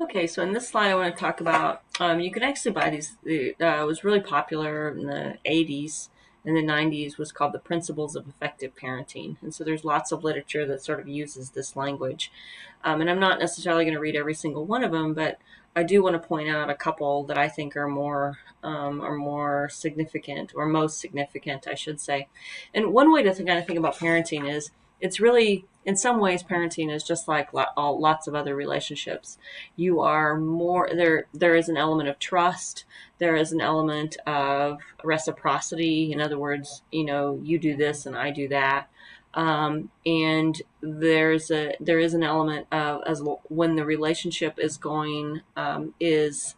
Okay, so in this slide, I want to talk about you can actually buy these. It was really popular in the 80s and the 90s, was called the Principles of Effective Parenting. And so there's lots of literature that sort of uses this language. And I'm not necessarily going to read every single one of them, but I do want to point out a couple that I think are more significant, or most significant, I should say. And one way to kind of think about parenting is it's really, in some ways, parenting is just like lots of other relationships. You are more there. There is an element of trust. There is an element of reciprocity. In other words, you do this and I do that. And there is an element of, as when the relationship is going is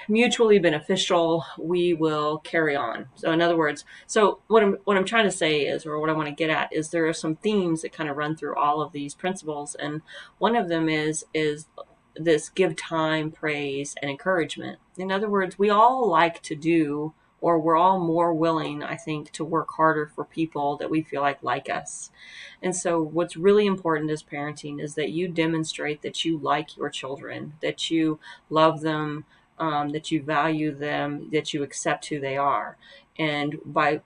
mutually beneficial, we will carry on. So in other words, so what I'm trying to say is, or what I want to get at is, there are some themes that kind of run through all of these principles, and one of them is this: give time, praise, and encouragement. In other words, we all like to do, or we're all more willing, I think, to work harder for people that we feel like us. And so what's really important as parenting is that you demonstrate that you like your children, that you love them, that you value them, that you accept who they are. And by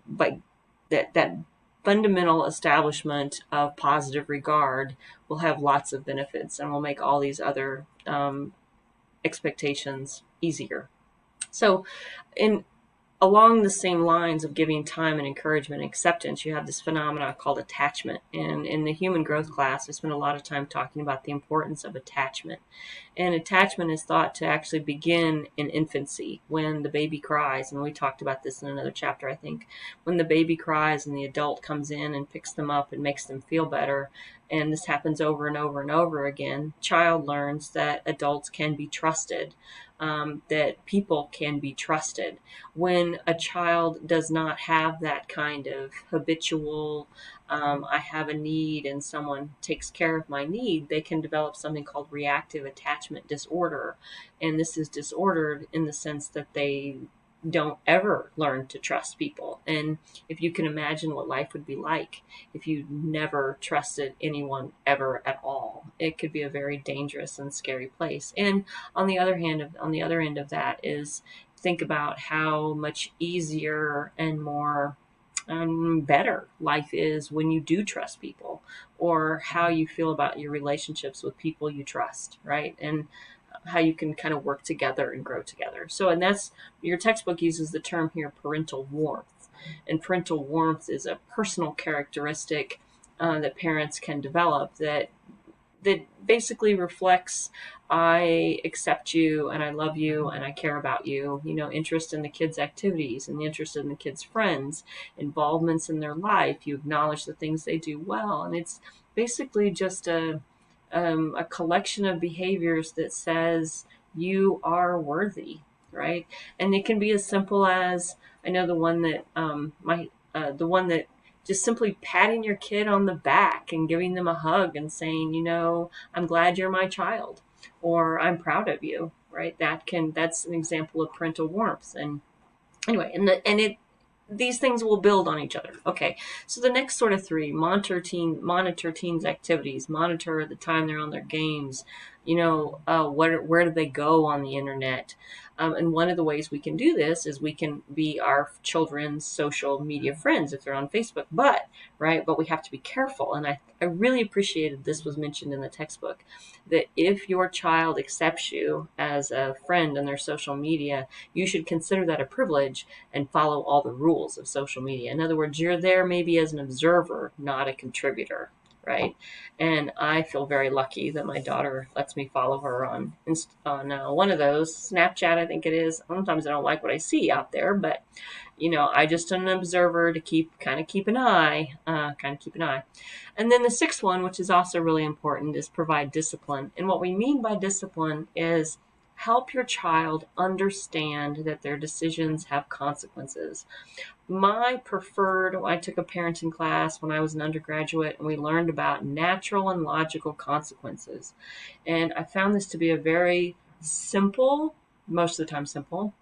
that fundamental establishment of positive regard will have lots of benefits and will make all these other expectations easier. So, in along the same lines of giving time and encouragement and acceptance, you have this phenomena called attachment. And in the human growth class, I spent a lot of time talking about the importance of attachment. And attachment is thought to actually begin in infancy, when the baby cries. And we talked about this in another chapter, I think. When the baby cries and the adult comes in and picks them up and makes them feel better, and this happens over and over and over again, child learns that adults can be trusted, that people can be trusted. When a child does not have that kind of habitual, I have a need and someone takes care of my need, they can develop something called reactive attachment disorder. And this is disordered in the sense that they don't ever learn to trust people. And if you can imagine what life would be like if you never trusted anyone ever at all, it could be a very dangerous and scary place. And on the other end of that is, think about how much easier and more better life is when you do trust people, or how you feel about your relationships with people you trust, right? And how you can kind of work together and grow together. So, and that's, your textbook uses the term here, parental warmth. And parental warmth is a personal characteristic that parents can develop, that basically reflects, I accept you and I love you and I care about you, interest in the kids' activities and interest in the kids' friends, involvements in their life. You acknowledge the things they do well. And it's basically just a collection of behaviors that says you are worthy, right? And it can be as simple as, I know the one that the one that just simply patting your kid on the back and giving them a hug and saying, I'm glad you're my child, or I'm proud of you, right? That's an example of parental warmth. And anyway, and it these things will build on each other. Okay, so the next sort of three: monitor teens' activities, monitor the time they're on their games. Where do they go on the internet? And one of the ways we can do this is we can be our children's social media friends if they're on Facebook. But we have to be careful. And I really appreciated this was mentioned in the textbook, that if your child accepts you as a friend on their social media, you should consider that a privilege and follow all the rules of social media. In other words, you're there maybe as an observer, not a contributor, right? And I feel very lucky that my daughter lets me follow her on one of those, Snapchat, I think it is. Sometimes I don't like what I see out there, but I just am an observer to keep an eye. And then the sixth one, which is also really important, is provide discipline. And what we mean by discipline is help your child understand that their decisions have consequences. I took a parenting class when I was an undergraduate, and we learned about natural and logical consequences. And I found this to be a very simple, most of the time simple,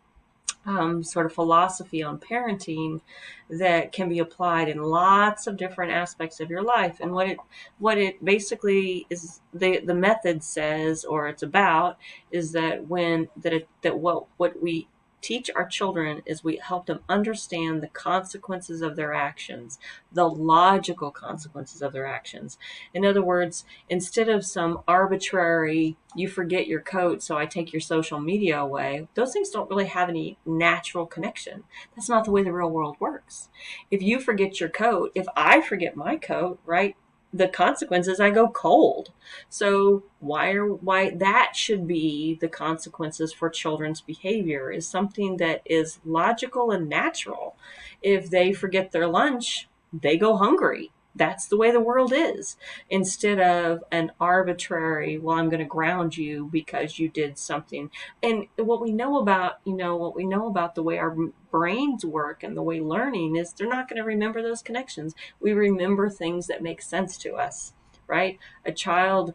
sort of philosophy on parenting that can be applied in lots of different aspects of your life. And what it basically is, the method says, or it's about, is that what we teach our children is we help them understand the consequences of their actions, the logical consequences of their actions. In other words, instead of some arbitrary, you forget your coat, so I take your social media away, those things don't really have any natural connection. That's not the way the real world works. If you forget your coat, if I forget my coat, right, the consequence is I go cold. So why that should be the consequences for children's behavior is something that is logical and natural. If they forget their lunch, they go hungry. That's the way the world is. Instead of an arbitrary, well, I'm going to ground you because you did something. And what we know about the way our brains work and the way learning is, they're not going to remember those connections. We remember things that make sense to us, right? A child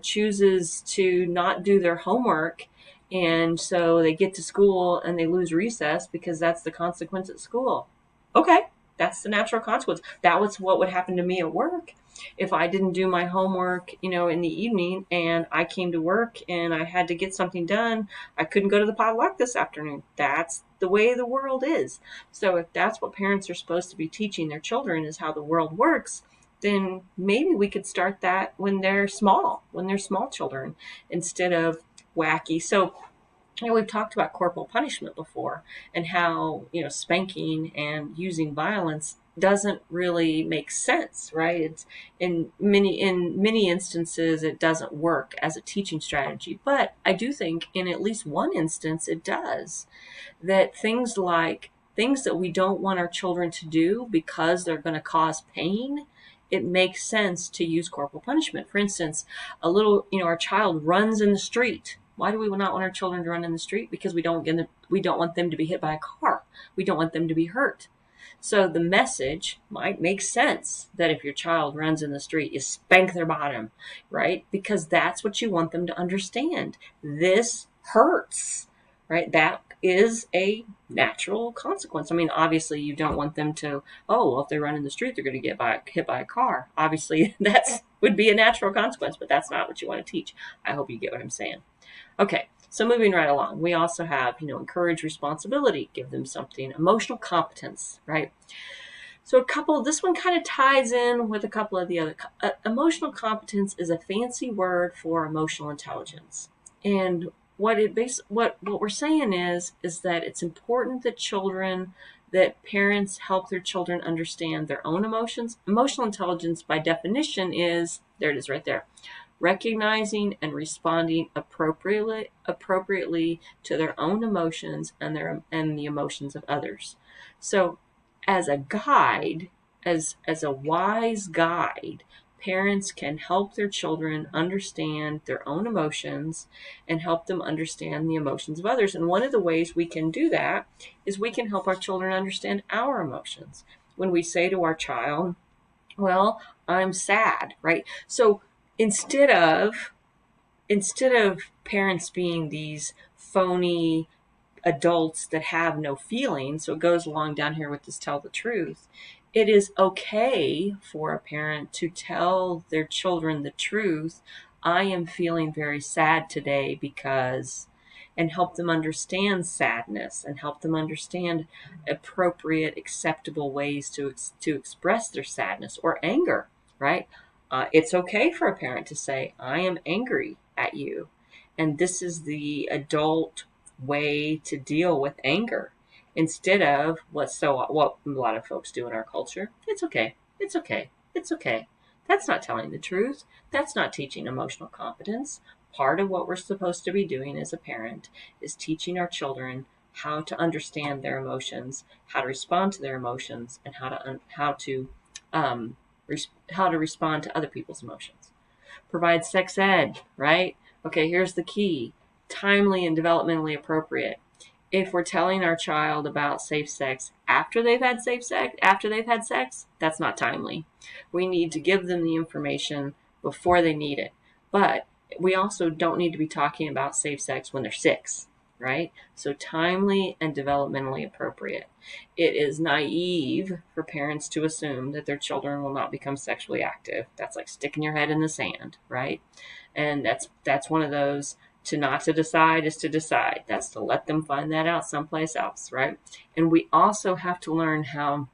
chooses to not do their homework, and so they get to school and they lose recess because that's the consequence at school. Okay, that's the natural consequence. That was what would happen to me at work. If I didn't do my homework, in the evening, and I came to work and I had to get something done, I couldn't go to the potluck this afternoon. That's the way the world is. So if that's what parents are supposed to be teaching their children, is how the world works, then maybe we could start that when they're small children, instead of wacky. So, we've talked about corporal punishment before, and how, spanking and using violence doesn't really make sense, right? It's in many instances it doesn't work as a teaching strategy, but I do think in at least one instance it does. That things that we don't want our children to do because they're going to cause pain, it makes sense to use corporal punishment. For instance, our child runs in the street. Why do we not want our children to run in the street? Because we don't want them to be hit by a car. We don't want them to be hurt. So the message might make sense that if your child runs in the street, you spank their bottom, right? Because that's what you want them to understand. This hurts, right? That is a natural consequence. I mean, obviously you don't want them to, if they run in the street, they're going to get hit by a car. Obviously that's would be a natural consequence, but that's not what you want to teach. I hope you get what I'm saying. Okay, so moving right along, we also have, encourage responsibility, give them something, emotional competence, right? So this one kind of ties in with a couple of the other. Emotional competence is a fancy word for emotional intelligence. And what we're saying is that it's important that parents help their children understand their own emotions. Emotional intelligence, by definition, is, there it is right there, recognizing and responding appropriately to their own emotions and the emotions of others. So, as a guide, as a wise guide, parents can help their children understand their own emotions and help them understand the emotions of others. And one of the ways we can do that is we can help our children understand our emotions. When we say to our child, well, I'm sad, right? So instead of parents being these phony adults that have no feelings, so it goes along down here with this tell the truth, it is okay for a parent to tell their children the truth. I am feeling very sad today because, and help them understand sadness and help them understand appropriate, acceptable ways to express their sadness or anger, right? It's okay for a parent to say, I am angry at you. And this is the adult way to deal with anger, instead of what a lot of folks do in our culture. It's okay. It's okay. It's okay. That's not telling the truth. That's not teaching emotional competence. Part of what we're supposed to be doing as a parent is teaching our children how to understand their emotions, how to respond to their emotions, and how to respond to other people's emotions. Provide sex ed, right? Okay, here's the key. Timely and developmentally appropriate. If we're telling our child about safe sex after they've had sex, that's not timely. We need to give them the information before they need it. But we also don't need to be talking about safe sex when they're 6. right? So timely and developmentally appropriate. It is naive for parents to assume that their children will not become sexually active. That's like sticking your head in the sand, right? And that's one of those, to not to decide is to decide. That's to let them find that out someplace else, right? And we also have to learn how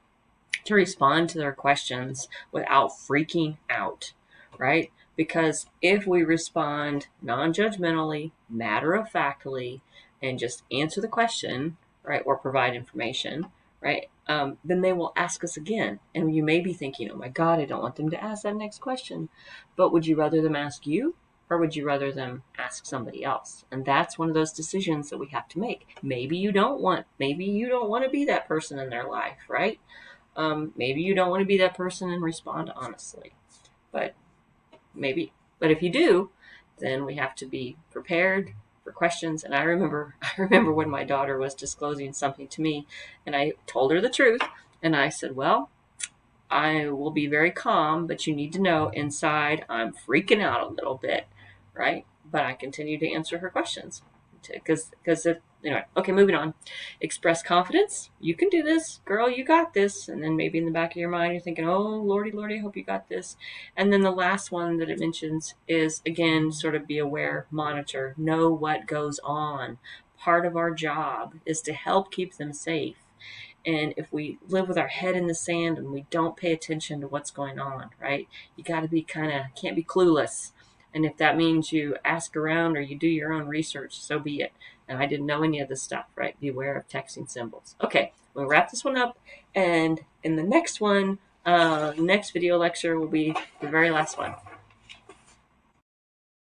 to respond to their questions without freaking out, right? Because if we respond non judgmentally, matter of factly, and just answer the question, right, or provide information, right, then they will ask us again. And you may be thinking, oh my God, I don't want them to ask that next question. But would you rather them ask you? Or would you rather them ask somebody else? And that's one of those decisions that we have to make. Maybe you don't want to be that person in their life, right? Maybe you don't want to be that person and respond honestly, but maybe. But if you do, then we have to be prepared for questions. And I remember when my daughter was disclosing something to me, and I told her the truth, and I said, "Well, I will be very calm, but you need to know inside I'm freaking out a little bit, right?" But I continued to answer her questions because anyway. Okay, moving on. Express confidence. You can do this, girl. You got this. And then maybe in the back of your mind, you're thinking, "Oh, lordy, lordy, I hope you got this." And then the last one that it mentions is again, sort of be aware, monitor, know what goes on. Part of our job is to help keep them safe. And if we live with our head in the sand and we don't pay attention to what's going on, right? You got to be can't be clueless. And if that means you ask around or you do your own research, so be it. And I didn't know any of this stuff, right? Be aware of texting symbols. Okay, we'll wrap this one up. And in the next one, next video lecture will be the very last one.